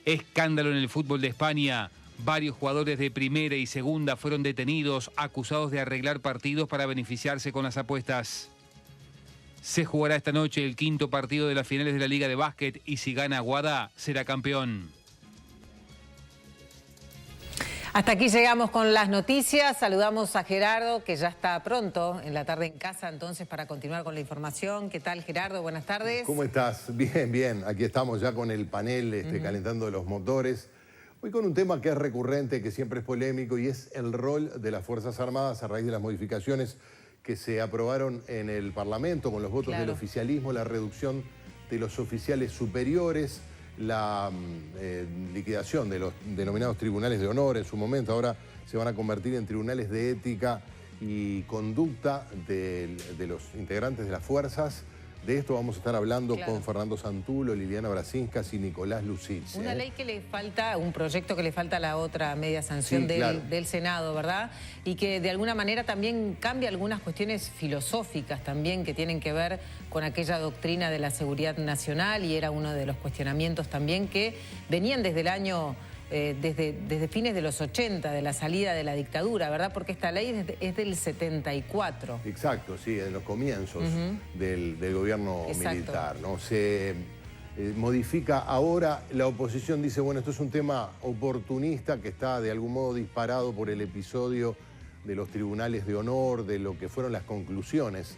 Escándalo en el fútbol de España. Varios jugadores de primera y segunda fueron detenidos, acusados de arreglar partidos para beneficiarse con las apuestas. Se jugará esta noche el quinto partido de las finales de la Liga de Básquet y si gana Aguada, será campeón. Hasta aquí llegamos con las noticias. Saludamos a Gerardo, que ya está pronto en la tarde en casa, entonces, para continuar con la información. ¿Qué tal, Gerardo? Buenas tardes. ¿Cómo estás? Bien, bien. Aquí estamos ya con el panel calentando los motores. Hoy con un tema que es recurrente, que siempre es polémico, y es el rol de las Fuerzas Armadas a raíz de las modificaciones que se aprobaron en el Parlamento con los votos del oficialismo, la reducción de los oficiales superiores, la liquidación de los denominados tribunales de honor en su momento. Ahora se van a convertir en tribunales de ética y conducta de los integrantes de las fuerzas. De esto vamos a estar hablando con Fernando Santulo, Liliana Brasinskas y Nicolás Lucich. Una ley que le falta, un proyecto que le falta a la otra media sanción del Senado, ¿verdad? Y que de alguna manera también cambia algunas cuestiones filosóficas también que tienen que ver con aquella doctrina de la seguridad nacional, y era uno de los cuestionamientos también que venían desde el año... Desde fines de los 80, de la salida de la dictadura, ¿verdad? Porque esta ley es del 74. Exacto, sí, en los comienzos del gobierno militar, ¿no? Se modifica ahora, la oposición dice, bueno, esto es un tema oportunista que está de algún modo disparado por el episodio de los tribunales de honor, de lo que fueron las conclusiones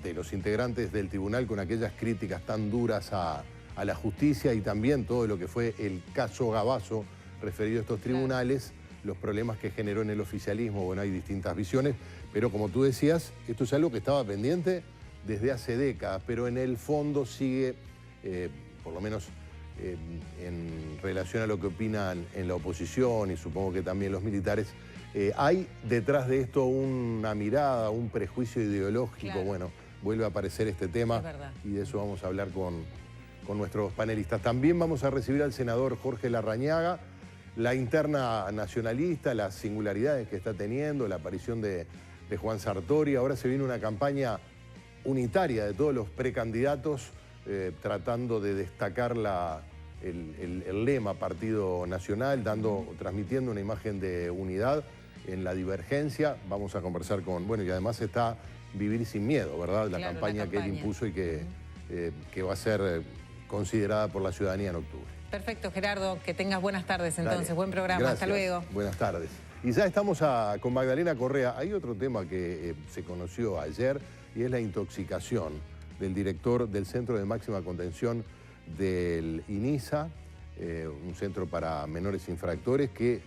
de los integrantes del tribunal con aquellas críticas tan duras a la justicia, y también todo lo que fue el caso Gabazo referido a estos tribunales, los problemas que generó en el oficialismo. Bueno, hay distintas visiones, pero como tú decías, esto es algo que estaba pendiente desde hace décadas, pero en el fondo sigue, por lo menos en relación a lo que opinan en la oposición y supongo que también los militares, hay detrás de esto una mirada, un prejuicio ideológico. Bueno, vuelve a aparecer este tema y de eso vamos a hablar con nuestros panelistas. También vamos a recibir al senador Jorge Larrañaga, la interna nacionalista, las singularidades que está teniendo, la aparición de Juan Sartori. Ahora se viene una campaña unitaria de todos los precandidatos tratando de destacar el lema Partido Nacional, transmitiendo una imagen de unidad en la divergencia. Vamos a conversar bueno, y además está Vivir sin Miedo, ¿verdad? La campaña que él impuso y que va a ser considerada por la ciudadanía en octubre. Perfecto, Gerardo, que tengas buenas tardes entonces. Buen programa, gracias. Hasta luego. Buenas tardes. Y ya estamos con Magdalena Correa. Hay otro tema que se conoció ayer y es la intoxicación del director del Centro de Máxima Contención del INISA, un centro para menores infractores, que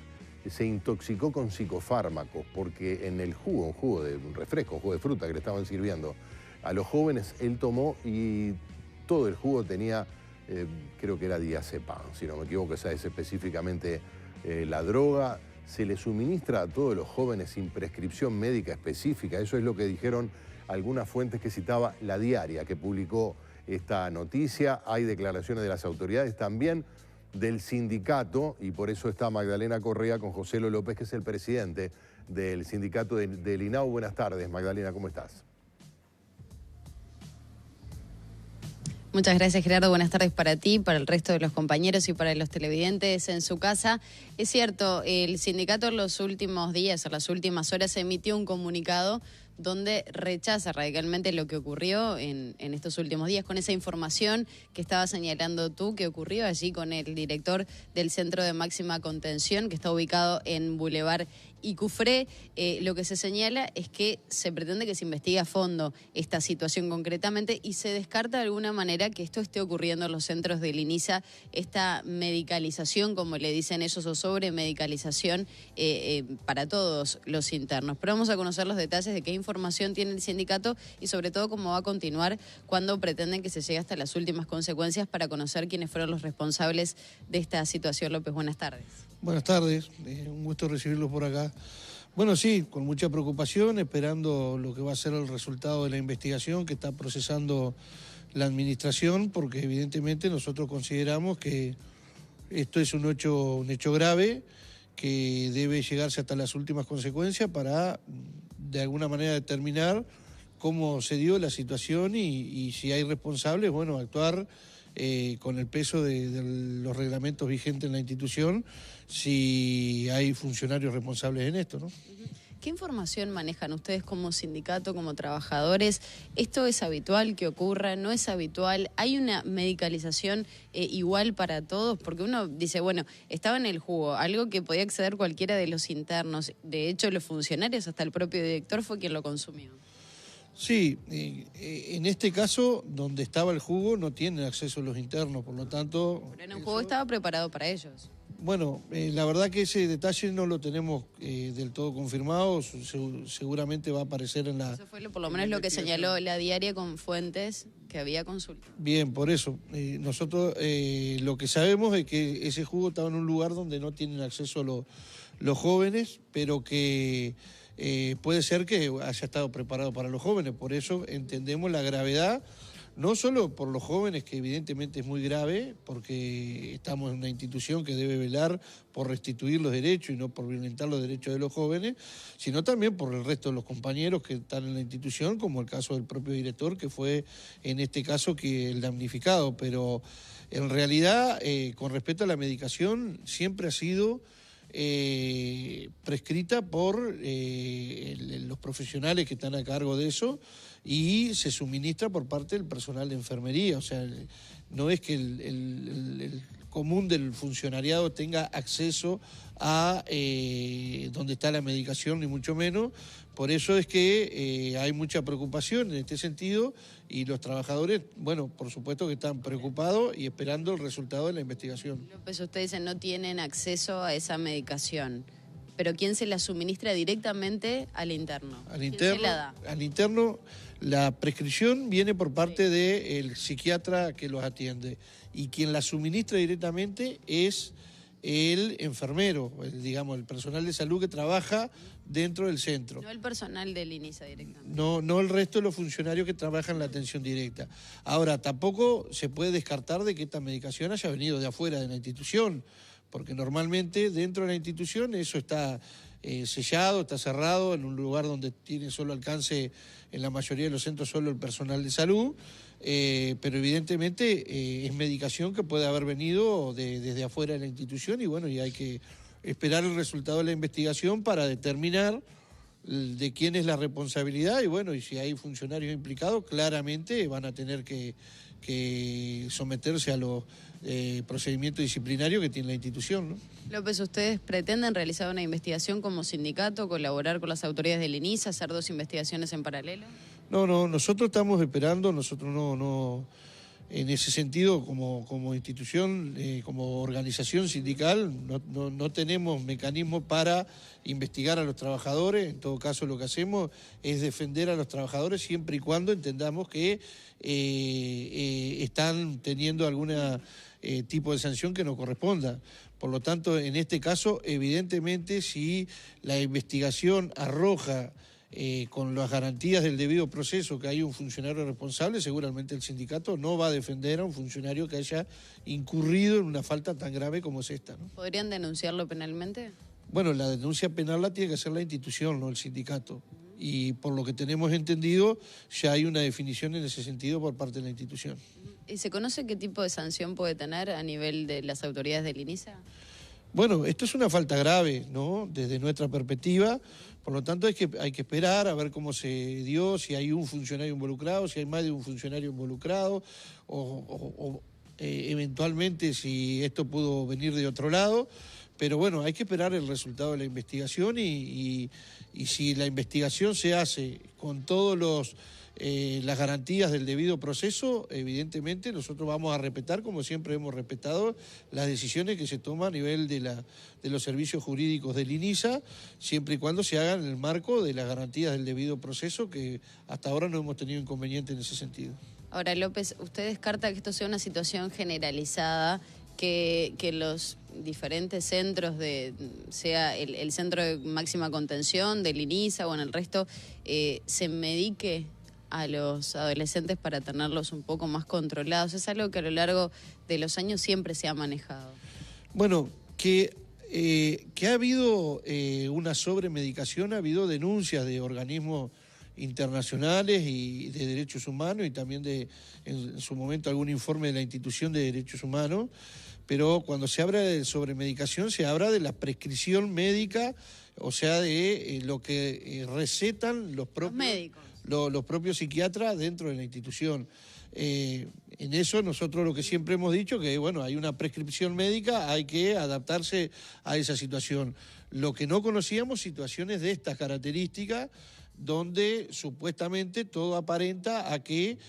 se intoxicó con psicofármacos porque en el jugo, un jugo de un refresco, un jugo de fruta que le estaban sirviendo a los jóvenes, él tomó y todo el jugo tenía, creo que era diazepam, si no me equivoco, esa es específicamente la droga. Se le suministra a todos los jóvenes sin prescripción médica específica. Eso es lo que dijeron algunas fuentes que citaba La Diaria, que publicó esta noticia. Hay declaraciones de las autoridades, también del sindicato, y por eso está Magdalena Correa con José Lo López, que es el presidente del sindicato del INAU. Buenas tardes, Magdalena, ¿cómo estás? Muchas gracias, Gerardo. Buenas tardes para ti, para el resto de los compañeros y para los televidentes en su casa. Es cierto, el sindicato en los últimos días, en las últimas horas, emitió un comunicado donde rechaza radicalmente lo que ocurrió en estos últimos días, con esa información que estaba señalando tú, que ocurrió allí con el director del Centro de Máxima Contención, que está ubicado en Boulevard Icufré. Lo que se señala es que se pretende que se investigue a fondo esta situación concretamente y se descarta de alguna manera que esto esté ocurriendo en los centros del INISA, esta medicalización, como le dicen ellos, o sobremedicalización para todos los internos. Pero vamos a conocer los detalles de qué información tiene el sindicato y sobre todo cómo va a continuar cuando pretenden que se llegue hasta las últimas consecuencias para conocer quiénes fueron los responsables de esta situación. López, buenas tardes. Buenas tardes, un gusto recibirlos por acá. Bueno, sí, con mucha preocupación, esperando lo que va a ser el resultado de la investigación que está procesando la administración, porque evidentemente nosotros consideramos que esto es un hecho grave, que debe llegarse hasta las últimas consecuencias para, de alguna manera, determinar cómo se dio la situación y si hay responsables, bueno, actuar con el peso de los reglamentos vigentes en la institución, si hay funcionarios responsables en esto, ¿no? ¿Qué información manejan ustedes como sindicato, como trabajadores? ¿Esto es habitual que ocurra? ¿No es habitual? ¿Hay una medicalización igual para todos? Porque uno dice, bueno, estaba en el jugo, algo que podía acceder cualquiera de los internos. De hecho, los funcionarios, hasta el propio director, fue quien lo consumió. Sí, en este caso, donde estaba el jugo, no tienen acceso los internos, por lo tanto... Pero en el jugo estaba preparado para ellos. Bueno, la verdad que ese detalle no lo tenemos del todo confirmado, seguramente va a aparecer en la... Eso fue por lo menos lo que señaló la diaria con fuentes que había consulta. Bien, por eso. Nosotros lo que sabemos es que ese jugo estaba en un lugar donde no tienen acceso los jóvenes, pero que puede ser que haya estado preparado para los jóvenes. Por eso entendemos la gravedad, no solo por los jóvenes, que evidentemente es muy grave, porque estamos en una institución que debe velar por restituir los derechos y no por violentar los derechos de los jóvenes, sino también por el resto de los compañeros que están en la institución, como el caso del propio director, que fue en este caso el damnificado. Pero en realidad, con respecto a la medicación, siempre ha sido prescrita por los profesionales que están a cargo de eso, y se suministra por parte del personal de enfermería. O sea, no es que el común del funcionariado tenga acceso a donde está la medicación, ni mucho menos. Por eso es que hay mucha preocupación en este sentido, y los trabajadores, bueno, por supuesto que están preocupados y esperando el resultado de la investigación. López, ustedes dicen no tienen acceso a esa medicación, pero ¿quién se la suministra directamente al interno? ¿Quién se la da? Al interno, la prescripción viene por parte del psiquiatra que los atiende, y quien la suministra directamente es el enfermero, digamos, el personal de salud que trabaja dentro del centro. No el personal del INISA directamente. No el resto de los funcionarios que trabajan en la atención directa. Ahora, tampoco se puede descartar de que esta medicación haya venido de afuera de la institución, porque normalmente dentro de la institución eso está sellado, está cerrado, en un lugar donde tiene solo alcance, en la mayoría de los centros, solo el personal de salud, pero evidentemente es medicación que puede haber venido desde afuera de la institución, y bueno, y hay que esperar el resultado de la investigación para determinar de quién es la responsabilidad, y bueno, y si hay funcionarios implicados, claramente van a tener que someterse a los procedimientos disciplinarios que tiene la institución, ¿no? López, ¿ustedes pretenden realizar una investigación como sindicato, colaborar con las autoridades del INISA, hacer 2 investigaciones en paralelo? No, nosotros estamos esperando, nosotros no en ese sentido, como institución, como organización sindical, no tenemos mecanismos para investigar a los trabajadores. En todo caso, lo que hacemos es defender a los trabajadores siempre y cuando entendamos que están teniendo algún tipo de sanción que no corresponda. Por lo tanto, en este caso, evidentemente, si la investigación arroja con las garantías del debido proceso que hay un funcionario responsable, seguramente el sindicato no va a defender a un funcionario que haya incurrido en una falta tan grave como es esta, ¿no? ¿Podrían denunciarlo penalmente? Bueno, la denuncia penal la tiene que hacer la institución, no el sindicato. Y por lo que tenemos entendido, ya hay una definición en ese sentido por parte de la institución. ¿Y se conoce qué tipo de sanción puede tener a nivel de las autoridades del INISA? Bueno, esto es una falta grave, ¿no? Desde nuestra perspectiva, por lo tanto hay que esperar a ver cómo se dio, si hay un funcionario involucrado, si hay más de un funcionario involucrado, o eventualmente si esto pudo venir de otro lado. Pero bueno, hay que esperar el resultado de la investigación, y si la investigación se hace con todos las garantías del debido proceso, evidentemente nosotros vamos a respetar, como siempre hemos respetado, las decisiones que se toman a nivel de los servicios jurídicos del INISA, siempre y cuando se hagan en el marco de las garantías del debido proceso, que hasta ahora no hemos tenido inconveniente en ese sentido. Ahora, López, ¿usted descarta que esto sea una situación generalizada, que los diferentes centros, sea el centro de máxima contención del INISA o en el resto, se medique a los adolescentes para tenerlos un poco más controlados? Es algo que a lo largo de los años siempre se ha manejado. Bueno, que ha habido una sobremedicación, ha habido denuncias de organismos internacionales y de derechos humanos y también en su momento algún informe de la Institución de Derechos Humanos, pero cuando se habla de sobremedicación se habla de la prescripción médica, o sea, de lo que recetan los propios psiquiatras dentro de la institución. En eso nosotros lo que siempre hemos dicho que, bueno, hay una prescripción médica, hay que adaptarse a esa situación. Lo que no conocíamos, situaciones de estas características, donde supuestamente todo aparenta a que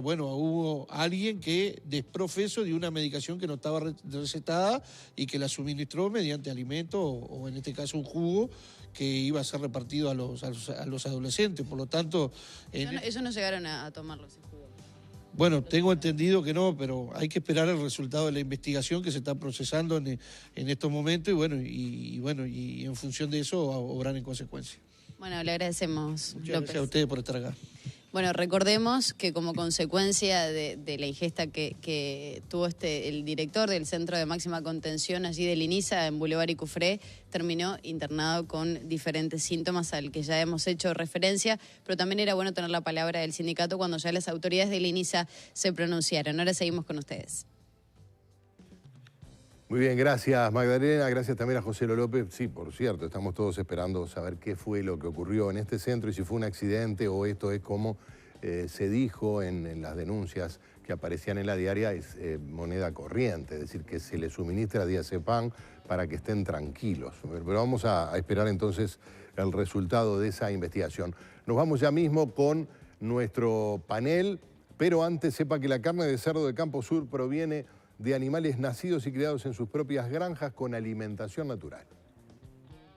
hubo alguien que desprofeso de una medicación que no estaba recetada y que la suministró mediante alimento o en este caso un jugo que iba a ser repartido a los adolescentes. Por lo tanto... Ellos no llegaron a tomarlo ese jugo. Bueno, tengo entendido que no, pero hay que esperar el resultado de la investigación que se está procesando en estos momentos y en función de eso obrar en consecuencia. Bueno, le agradecemos, Muchas gracias a ustedes por estar acá. Bueno, recordemos que como consecuencia de la ingesta que tuvo el director del Centro de Máxima Contención allí del INISA en Boulevard y Cufré, terminó internado con diferentes síntomas al que ya hemos hecho referencia, pero también era bueno tener la palabra del sindicato cuando ya las autoridades del INISA se pronunciaron. Ahora seguimos con ustedes. Muy bien, gracias Magdalena, gracias también a José López. Sí, por cierto, estamos todos esperando saber qué fue lo que ocurrió en este centro y si fue un accidente o esto es como se dijo en las denuncias que aparecían en la diaria, es moneda corriente, es decir, que se le suministra diazepam para que estén tranquilos. Pero vamos a esperar entonces el resultado de esa investigación. Nos vamos ya mismo con nuestro panel, pero antes sepa que la carne de cerdo de Campo Sur proviene de animales nacidos y criados en sus propias granjas con alimentación natural.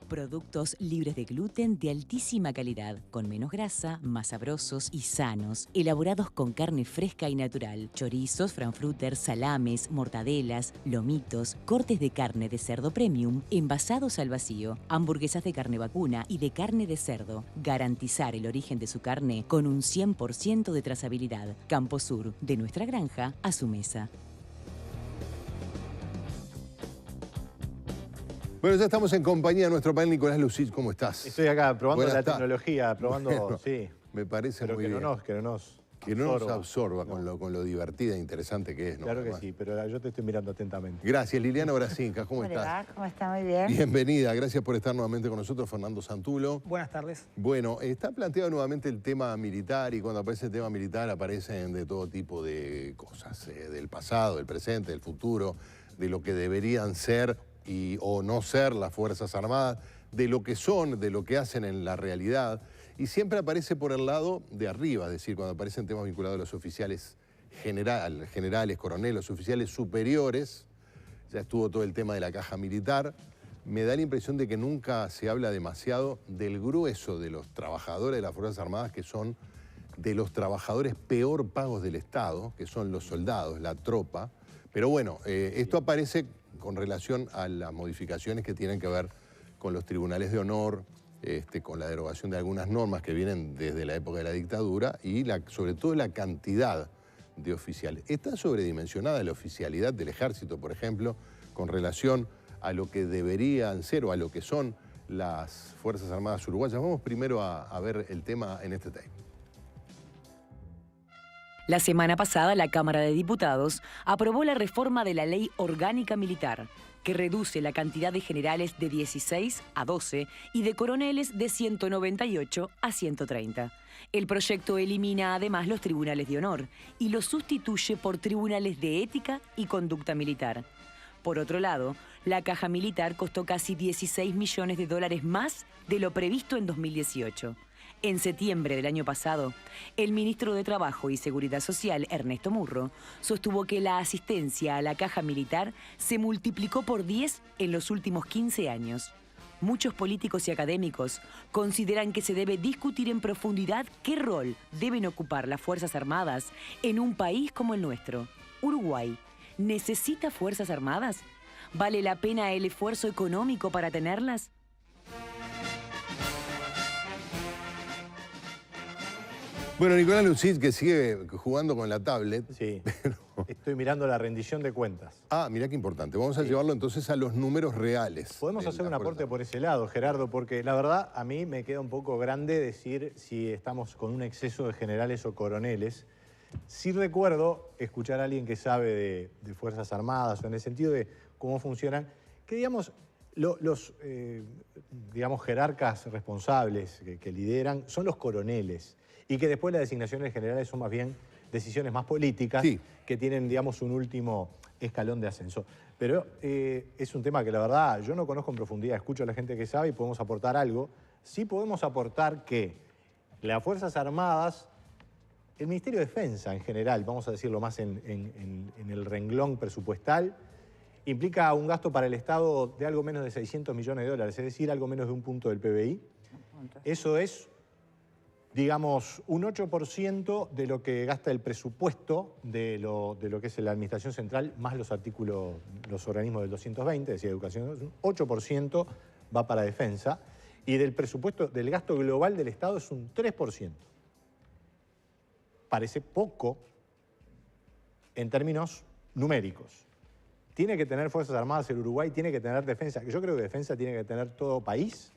Productos libres de gluten de altísima calidad, con menos grasa, más sabrosos y sanos, elaborados con carne fresca y natural, chorizos, frankfurters, salames, mortadelas, lomitos, cortes de carne de cerdo premium, envasados al vacío, hamburguesas de carne vacuna y de carne de cerdo. Garantizar el origen de su carne con un 100% de trazabilidad. Campo Sur, de nuestra granja a su mesa. Bueno, ya estamos en compañía de nuestro panel. Nicolás Lucich, ¿cómo estás? Estoy acá probando Buenas tecnología, probando, bueno, sí. Me parece pero muy bien. Que no nos absorba con lo divertida e interesante que es, ¿no? Claro que sí, pero yo te estoy mirando atentamente. Gracias, Liliana Brasinca, ¿cómo estás? ¿Cómo está? Muy bien. Bienvenida, gracias por estar nuevamente con nosotros, Fernando Santulo. Buenas tardes. Bueno, está planteado nuevamente el tema militar y cuando aparece el tema militar aparecen de todo tipo de cosas, del pasado, del presente, del futuro, de lo que deberían ser o no ser las Fuerzas Armadas, de lo que son, de lo que hacen en la realidad, y siempre aparece por el lado de arriba, es decir, cuando aparecen temas vinculados a los oficiales generales, coroneles, oficiales superiores, ya estuvo todo el tema de la caja militar, me da la impresión de que nunca se habla demasiado del grueso de los trabajadores de las Fuerzas Armadas, que son de los trabajadores peor pagos del Estado, que son los soldados, la tropa, pero bueno, esto aparece con relación a las modificaciones que tienen que ver con los tribunales de honor, con la derogación de algunas normas que vienen desde la época de la dictadura y sobre todo la cantidad de oficiales. Está sobredimensionada la oficialidad del Ejército, por ejemplo, con relación a lo que deberían ser o a lo que son las Fuerzas Armadas uruguayas. Vamos primero a ver el tema en este tema. La semana pasada, la Cámara de Diputados aprobó la reforma de la Ley Orgánica Militar, que reduce la cantidad de generales de 16 a 12 y de coroneles de 198 a 130. El proyecto elimina además los tribunales de honor y los sustituye por tribunales de ética y conducta militar. Por otro lado, la caja militar costó casi 16 millones de dólares más de lo previsto en 2018. En septiembre del año pasado, el ministro de Trabajo y Seguridad Social, Ernesto Murro, sostuvo que la asistencia a la caja militar se multiplicó por 10 en los últimos 15 años. Muchos políticos y académicos consideran que se debe discutir en profundidad qué rol deben ocupar las Fuerzas Armadas en un país como el nuestro. Uruguay, ¿necesita Fuerzas Armadas? ¿Vale la pena el esfuerzo económico para tenerlas? Bueno, Nicolás Lucid, que sigue jugando con la tablet. Sí, estoy mirando la rendición de cuentas. Ah, mirá qué importante. Vamos a llevarlo entonces a los números reales. Podemos hacer un aporte por ese lado, Gerardo, porque la verdad a mí me queda un poco grande decir si estamos con un exceso de generales o coroneles. Sí recuerdo escuchar a alguien que sabe de Fuerzas Armadas o en el sentido de cómo funcionan, que digamos, los jerarcas responsables que lideran son los coroneles y que después las designaciones generales son más bien decisiones más políticas que tienen, digamos, un último escalón de ascenso. Pero es un tema que la verdad yo no conozco en profundidad, escucho a la gente que sabe y podemos aportar algo. Sí podemos aportar que las Fuerzas Armadas, el Ministerio de Defensa en general, vamos a decirlo más en el renglón presupuestal, implica un gasto para el Estado de algo menos de 600 millones de dólares, es decir, algo menos de un punto del PBI. Eso es, digamos, un 8% de lo que gasta el presupuesto de lo que es la Administración Central, más los artículos, los organismos del 220, es decir, educación, un 8% va para defensa, y del presupuesto, del gasto global del Estado es un 3%. Parece poco en términos numéricos. Tiene que tener Fuerzas Armadas el Uruguay, tiene que tener defensa. Yo creo que defensa tiene que tener todo país,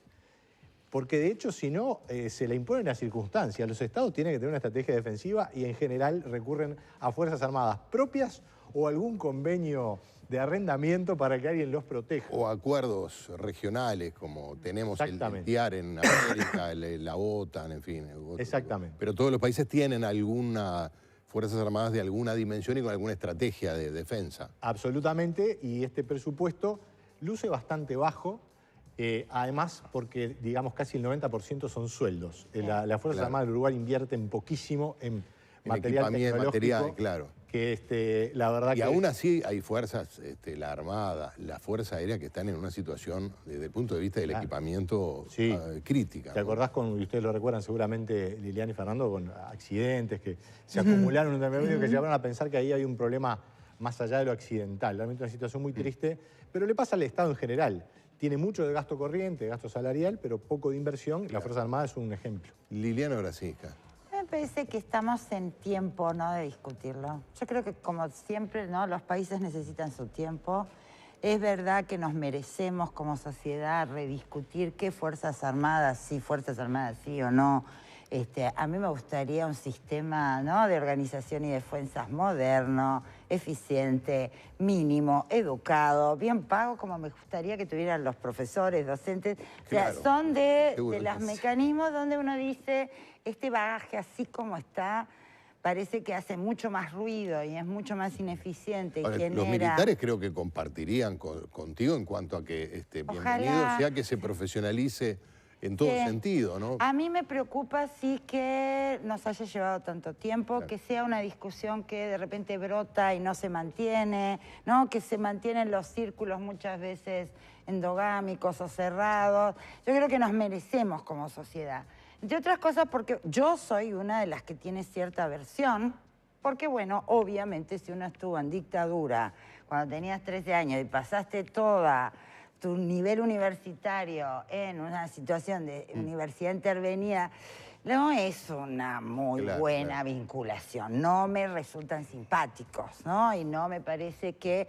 porque de hecho, si no, se le imponen las circunstancias. Los estados tienen que tener una estrategia defensiva y en general recurren a Fuerzas Armadas propias o algún convenio de arrendamiento para que alguien los proteja. O acuerdos regionales, como tenemos el TIAR en América, la OTAN, en fin. Exactamente. Pero todos los países tienen alguna Fuerzas Armadas de alguna dimensión y con alguna estrategia de defensa. Absolutamente, y este presupuesto luce bastante bajo, además porque, digamos, casi el 90% son sueldos. Las Fuerzas Armadas del Uruguay invierten poquísimo en material tecnológico. Material, claro. Que la verdad y que... aún así hay fuerzas, la Armada, la Fuerza Aérea, que están en una situación, desde el punto de vista del equipamiento, crítica. ¿Te acordás, y ustedes lo recuerdan seguramente, Liliana y Fernando, con accidentes que se acumularon en un medio que llevaron a pensar que ahí hay un problema más allá de lo accidental? Realmente una situación muy triste, pero le pasa al Estado en general. Tiene mucho de gasto corriente, de gasto salarial, pero poco de inversión. Claro. La Fuerza Armada es un ejemplo. Liliana Brasinska. Me parece que estamos en tiempo, ¿no?, de discutirlo. Yo creo que, como siempre, ¿no?, los países necesitan su tiempo. Es verdad que nos merecemos como sociedad rediscutir qué Fuerzas Armadas sí o no. A mí me gustaría un sistema, ¿no?, de organización y defensas moderno, eficiente, mínimo, educado, bien pago, como me gustaría que tuvieran los profesores, docentes. Claro. O sea, son de los mecanismos donde uno dice, este bagaje así como está, parece que hace mucho más ruido y es mucho más ineficiente. Ahora, los militares creo que compartirían contigo en cuanto a que bienvenido sea que se profesionalice en todo sentido, ¿no? A mí me preocupa, sí, que nos haya llevado tanto tiempo, que sea una discusión que de repente brota y no se mantiene, ¿no? Que se mantienen los círculos muchas veces endogámicos o cerrados. Yo creo que nos merecemos como sociedad. Entre otras cosas porque yo soy una de las que tiene cierta aversión, porque, bueno, obviamente si uno estuvo en dictadura cuando tenías 13 años y pasaste toda tu nivel universitario en una situación de universidad intervenida, no es una muy buena vinculación. No me resultan simpáticos, ¿no? Y no me parece que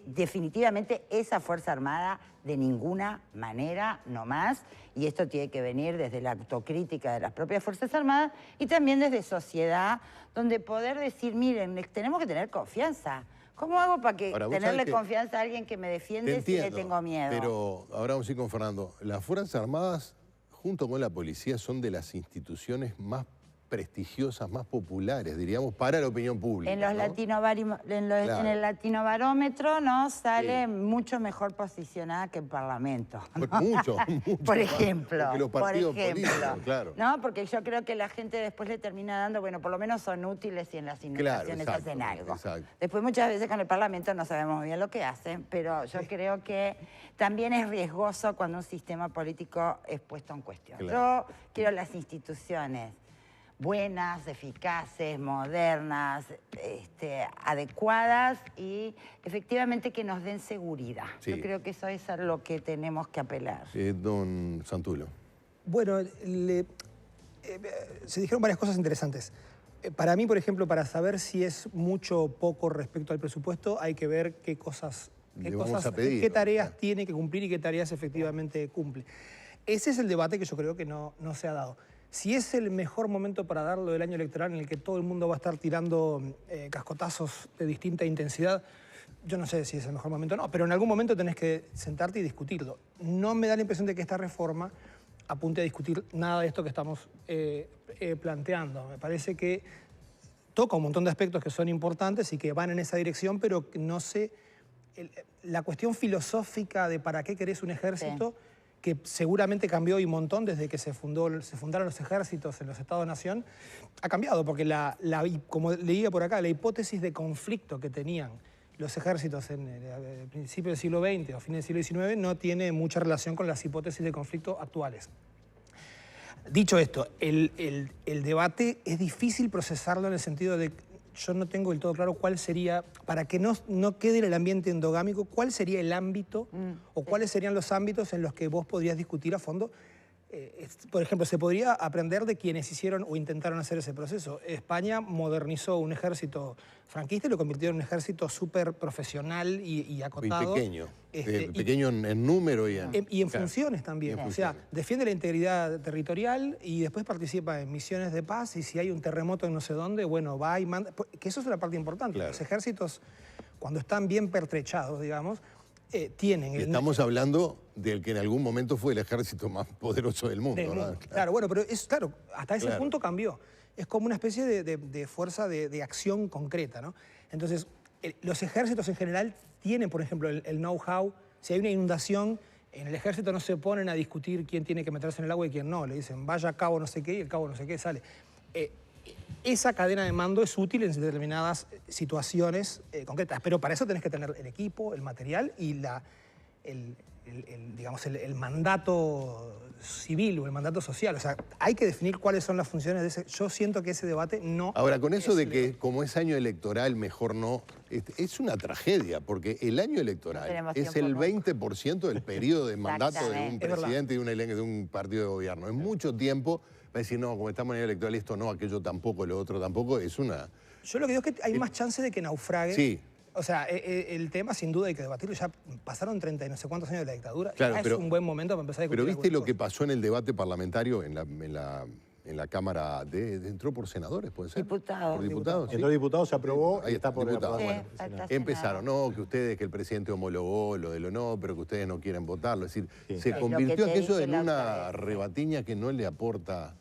definitivamente esa Fuerza Armada de ninguna manera, no más. Y esto tiene que venir desde la autocrítica de las propias Fuerzas Armadas y también desde sociedad, donde poder decir, miren, tenemos que tener confianza. ¿Cómo hago para tenerle confianza a alguien que me defiende si le tengo miedo? Pero ahora vamos a ir con Fernando. Las Fuerzas Armadas, junto con la policía, son de las instituciones más prestigiosas, más populares, diríamos, para la opinión pública. En, en el latinobarómetro, ¿no?, sale mucho mejor posicionada que el Parlamento, ¿no? Mucho. Por ejemplo. Porque los partidos políticos, claro. No, porque yo creo que la gente después le termina dando, bueno, por lo menos son útiles y en las innovaciones hacen algo. Después muchas veces con el Parlamento no sabemos bien lo que hacen, pero yo creo que también es riesgoso cuando un sistema político es puesto en cuestión. Yo quiero las instituciones buenas, eficaces, modernas, adecuadas y efectivamente que nos den seguridad. Yo creo que eso es a lo que tenemos que apelar. Don Santulo. Bueno, se dijeron varias cosas interesantes. Para mí, por ejemplo, para saber si es mucho o poco respecto al presupuesto, hay que ver qué tareas tiene que cumplir y qué tareas efectivamente cumple. Ese es el debate que yo creo que no se ha dado. Si es el mejor momento para darlo del año electoral en el que todo el mundo va a estar tirando cascotazos de distinta intensidad, yo no sé si es el mejor momento o no, pero en algún momento tenés que sentarte y discutirlo. No me da la impresión de que esta reforma apunte a discutir nada de esto que estamos planteando. Me parece que toca un montón de aspectos que son importantes y que van en esa dirección, pero no sé, la cuestión filosófica de para qué querés un ejército, que seguramente cambió un montón desde que se fundaron los ejércitos en los Estados-nación, ha cambiado, porque como leía por acá, la hipótesis de conflicto que tenían los ejércitos en el principio del siglo XX o fines del siglo XIX no tiene mucha relación con las hipótesis de conflicto actuales. Dicho esto, el debate es difícil procesarlo en el sentido de yo no tengo del todo claro cuál sería, para que no quede en el ambiente endogámico, cuál sería el ámbito o cuáles serían los ámbitos en los que vos podrías discutir a fondo. Por ejemplo, se podría aprender de quienes hicieron o intentaron hacer ese proceso. España modernizó un ejército franquista y lo convirtió en un ejército súper profesional y acotado. Y pequeño. Pequeño en número y en funciones también. O sea, defiende la integridad territorial y después participa en misiones de paz, y si hay un terremoto en no sé dónde, bueno, va y manda. Que eso es una parte importante. Claro. Los ejércitos, cuando están bien pertrechados, digamos, tienen... Estamos hablando del que en algún momento fue el ejército más poderoso del mundo, ¿no? Claro, bueno, pero hasta ese punto cambió. Es como una especie de fuerza de acción concreta, ¿no? Entonces, los ejércitos en general tienen, por ejemplo, el know-how. Si hay una inundación, en el ejército no se ponen a discutir quién tiene que meterse en el agua y quién no. Le dicen, vaya a cabo no sé qué, y el cabo no sé qué sale. Esa cadena de mando es útil en determinadas situaciones concretas, pero para eso tenés que tener el equipo, el material y digamos, el mandato civil o el mandato social. O sea, hay que definir cuáles son las funciones de ese. Yo siento que ese debate no... Ahora, con eso de que como es año electoral, mejor no, es una tragedia, porque el año electoral es el 20% del periodo de mandato de un presidente y de un partido de gobierno. Es mucho tiempo. Va a decir, no, como estamos en año electoral, esto no, aquello tampoco, lo otro tampoco, es una... Yo lo que digo es que hay más chance de que naufrague. Sí. O sea, el tema sin duda hay que debatirlo. Ya pasaron 30 y no sé cuántos años de la dictadura. Claro, es un buen momento para empezar a discutir. Pero ¿viste lo que pasó en el debate parlamentario en la Cámara entró por senadores, puede ser? Diputados. Por diputados, ¿sí? Entró diputado, se aprobó, ahí está por diputado. Bueno, empezaron, no, que el presidente homologó lo de lo no, pero que ustedes no quieren votarlo. Es decir, se convirtió aquello en una rebatiña que no le aporta...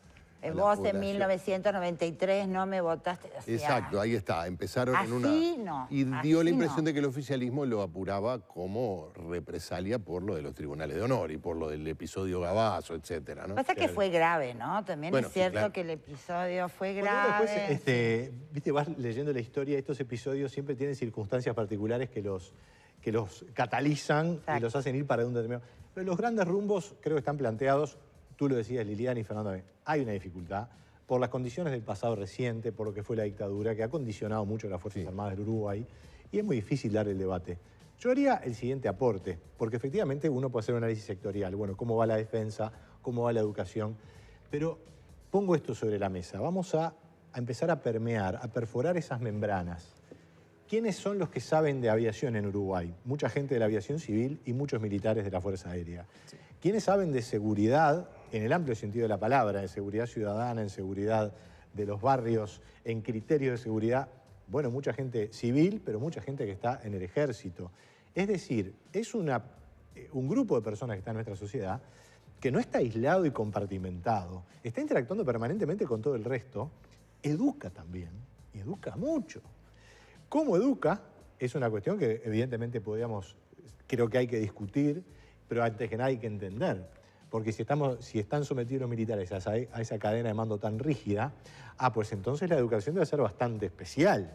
Vos en 1993 no me votaste. O sea, exacto, ahí está. Empezaron en una... No, y dio la impresión de que el oficialismo lo apuraba como represalia por lo de los tribunales de honor y por lo del episodio Gabazo, etcétera, ¿no? Pasa que fue grave, ¿no? También es cierto que el episodio fue grave. Después, viste, vas leyendo la historia, estos episodios siempre tienen circunstancias particulares que los catalizan y los hacen ir para un determinado... Pero los grandes rumbos creo que están planteados. Tú lo decías, Liliana y Fernando, hay una dificultad por las condiciones del pasado reciente, por lo que fue la dictadura, que ha condicionado mucho a las Fuerzas Armadas del Uruguay, y es muy difícil dar el debate. Yo haría el siguiente aporte, porque efectivamente uno puede hacer un análisis sectorial, bueno, cómo va la defensa, cómo va la educación, pero pongo esto sobre la mesa, vamos a empezar a permear, a perforar esas membranas. ¿Quiénes son los que saben de aviación en Uruguay? Mucha gente de la aviación civil y muchos militares de la Fuerza Aérea. ¿Quiénes saben de seguridad, en el amplio sentido de la palabra, en seguridad ciudadana, en seguridad de los barrios, en criterios de seguridad? Bueno, mucha gente civil, pero mucha gente que está en el ejército. Es decir, es un grupo de personas que está en nuestra sociedad que no está aislado y compartimentado, está interactuando permanentemente con todo el resto, educa también, y educa mucho. ¿Cómo educa? Es una cuestión que evidentemente creo que hay que discutir, pero antes que nada hay que entender. Porque si están sometidos los militares a esa cadena de mando tan rígida, pues entonces la educación debe ser bastante especial.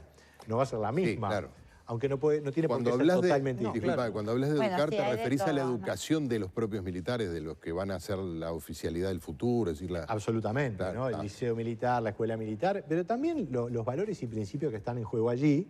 No va a ser la misma. Sí, claro. Aunque no tiene por qué ser totalmente distinta. Cuando hablas de educar, te referís a la educación de los propios militares, de los que van a hacer la oficialidad del futuro, es decir, absolutamente, claro, ¿no? El liceo militar, la escuela militar, pero también los valores y principios que están en juego allí,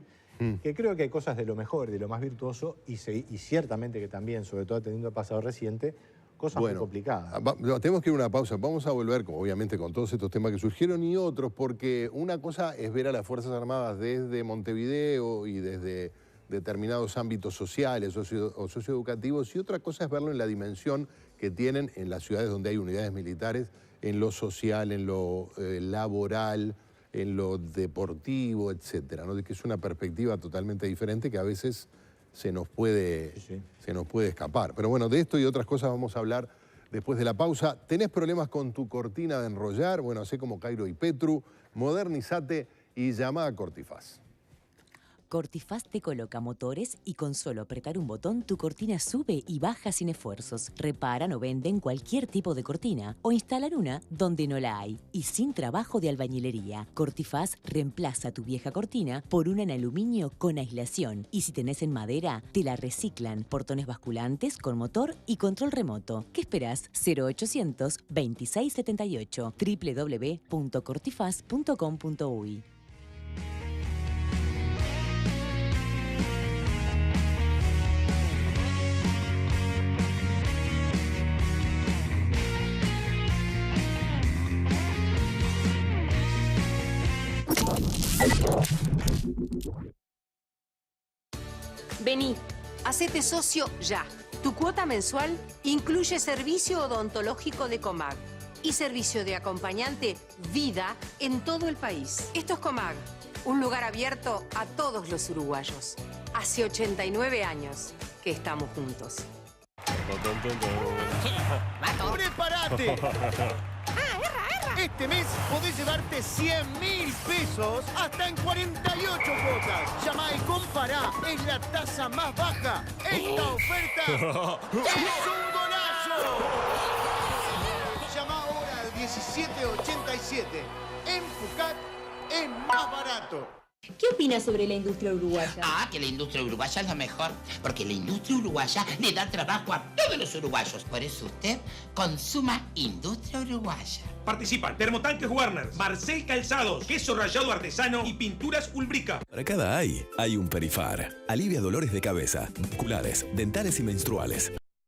que creo que hay cosas de lo mejor, de lo más virtuoso, y ciertamente que también, sobre todo teniendo el pasado reciente, cosas muy complicadas. Tenemos que ir a una pausa. Vamos a volver, obviamente, con todos estos temas que surgieron y otros, porque una cosa es ver a las Fuerzas Armadas desde Montevideo y desde determinados ámbitos sociales o socioeducativos, y otra cosa es verlo en la dimensión que tienen en las ciudades donde hay unidades militares, en lo social, en lo laboral, en lo deportivo, etcétera, ¿no? De que es una perspectiva totalmente diferente que a veces se nos puede escapar. Pero bueno, de esto y otras cosas vamos a hablar después de la pausa. ¿Tenés problemas con tu cortina de enrollar? Bueno, hacé como Cairo y Petru, modernizate y llama a Cortifaz. Cortifaz te coloca motores y con solo apretar un botón tu cortina sube y baja sin esfuerzos. Reparan o venden cualquier tipo de cortina o instalan una donde no la hay y sin trabajo de albañilería. Cortifaz reemplaza tu vieja cortina por una en aluminio con aislación y si tenés en madera te la reciclan. Portones basculantes con motor y control remoto. ¿Qué esperás? 0800 2678 www.cortifaz.com.uy. Vení, hacete socio ya. Tu cuota mensual incluye servicio odontológico de Comag y servicio de acompañante Vida en todo el país. Esto es Comag, un lugar abierto a todos los uruguayos. Hace 89 años que estamos juntos. ¡Prepárate! Este mes podés llevarte 100.000 pesos hasta en 48 cuotas. Llamá y compará. Es la tasa más baja. Esta oferta es un golazo. Llamá ahora al 1787. En Fucat es más barato. ¿Qué opinas sobre la industria uruguaya? Que la industria uruguaya es la mejor, porque la industria uruguaya le da trabajo a todos los uruguayos. Por eso usted consuma industria uruguaya. Participan Termotanques Warner, Marcel Calzados, queso rallado artesano y pinturas Ulbrica. Para cada hay un Perifar. Alivia dolores de cabeza, musculares, dentales y menstruales.